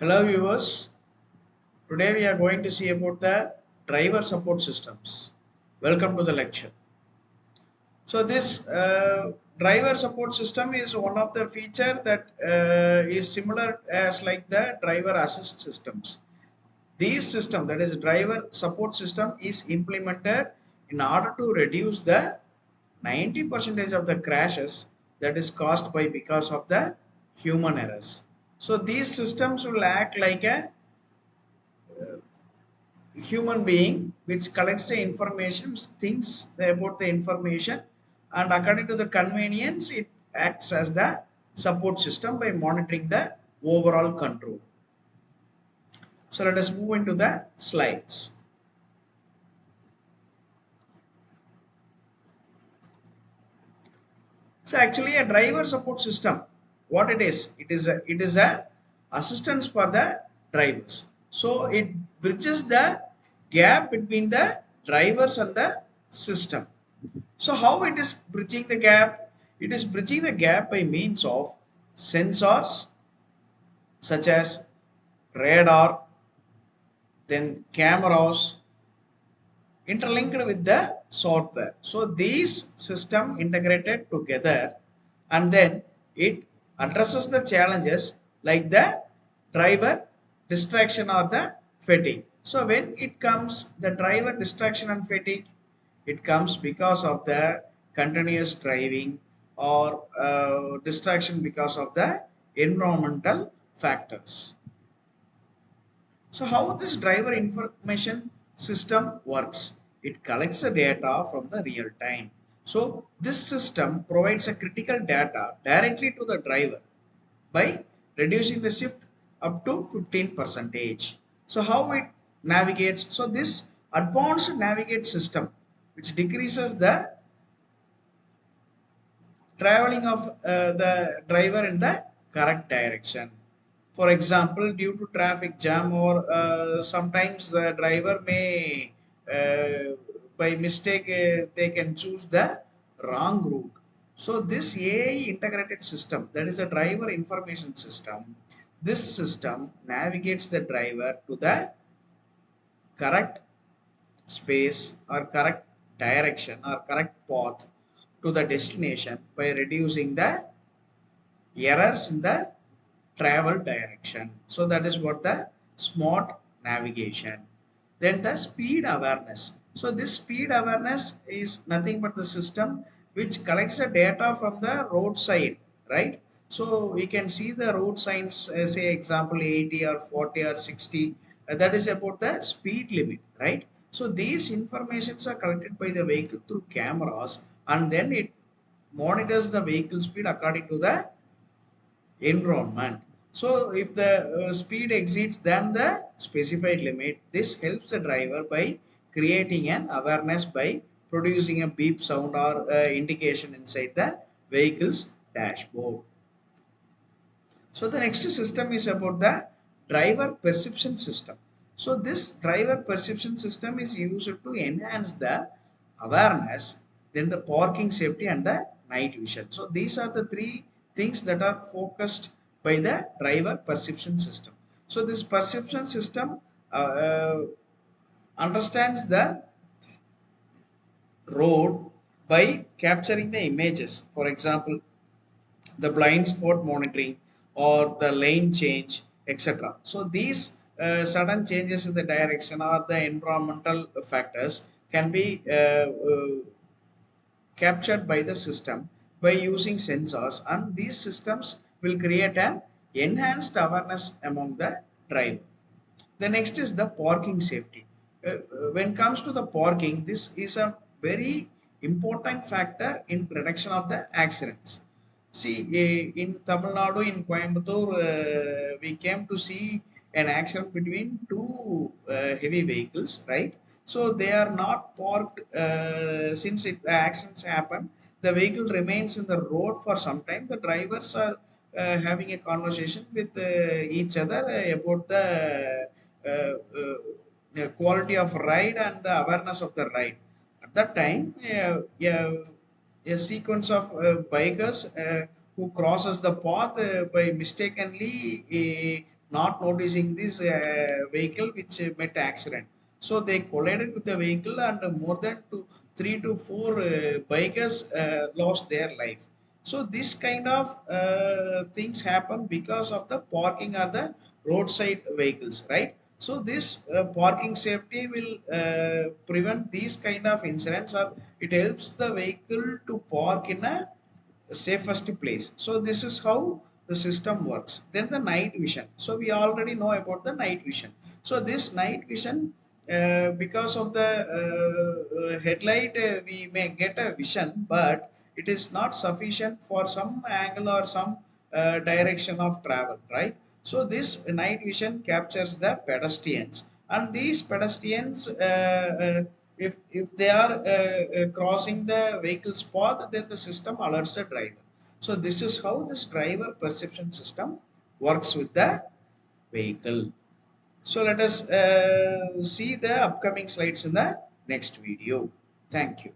Hello viewers, today we are going to see about the driver support systems. Welcome to the lecture. So this driver support system is one of the feature that is similar as like the driver assist systems. These system, that is driver support system, is implemented in order to reduce the 90% of the crashes that is caused by because of the human errors. So these systems will act like a human being which collects the information, thinks about the information, and according to the convenience it acts as the support system by monitoring the overall control. So let us move into the slides. So actually a driver support system, what it is a assistance for the drivers. So it bridges the gap between the drivers and the system. So how it is bridging the gap? It is bridging the gap by means of sensors such as radar, then cameras interlinked with the software. So these system integrated together, and then it addresses the challenges like the driver distraction or the fatigue. So when it comes the driver distraction and fatigue, it comes because of the continuous driving or distraction because of the environmental factors. So how this driver information system works? It collects the data from the real time. So this system provides a critical data directly to the driver by reducing the shift up to 15 percentage. So how it navigates? So this advanced navigate system which decreases the traveling of the driver in the correct direction. For example, due to traffic jam or sometimes the driver may by mistake they can choose the wrong route. So this AI integrated system, that is a driver information system, this system navigates the driver to the correct space or correct direction or correct path to the destination by reducing the errors in the travel direction. So that is what the smart navigation. Then the speed awareness. So this speed awareness is nothing but the system which collects the data from the roadside, right? So we can see the road signs, say example 80 or 40 or 60. That is about the speed limit, right? So these informations are collected by the vehicle through cameras, and then it monitors the vehicle speed according to the environment. So if the speed exceeds than the specified limit, this helps the driver by creating an awareness by producing a beep sound or indication inside the vehicle's dashboard. So the next system is about the driver perception system. So this driver perception system is used to enhance the awareness, then the parking safety and the night vision. So these are the three things that are focused by the driver perception system. So this perception system understands the road by capturing the images. For example, the blind spot monitoring or the lane change, etc. So these sudden changes in the direction or the environmental factors can be captured by the system by using sensors, and these systems will create an enhanced awareness among the driver. The next is the parking safety. When it comes to the parking, this is a very important factor in reduction of the accidents. See, in Tamil Nadu, in Coimbatore, we came to see an accident between two heavy vehicles, right? So they are not parked since the accidents happen. The vehicle remains in the road for some time. The drivers are having a conversation with each other about the quality of ride and the awareness of the ride. At that time, a sequence of bikers who crosses the path by mistakenly not noticing this vehicle which met accident. So they collided with the vehicle, and more than 3 to 4 bikers lost their life. So this kind of things happen because of the parking or the roadside vehicles, right? So this parking safety will prevent these kind of incidents, or it helps the vehicle to park in a safest place. So this is how the system works. Then the night vision. So we already know about the night vision. So this night vision, because of the headlight, we may get a vision, but it is not sufficient for some angle or some direction of travel, right? So this night vision captures the pedestrians, and these pedestrians, if they are crossing the vehicle's path, then the system alerts the driver. So this is how this driver perception system works with the vehicle. So let us see the upcoming slides in the next video. Thank you.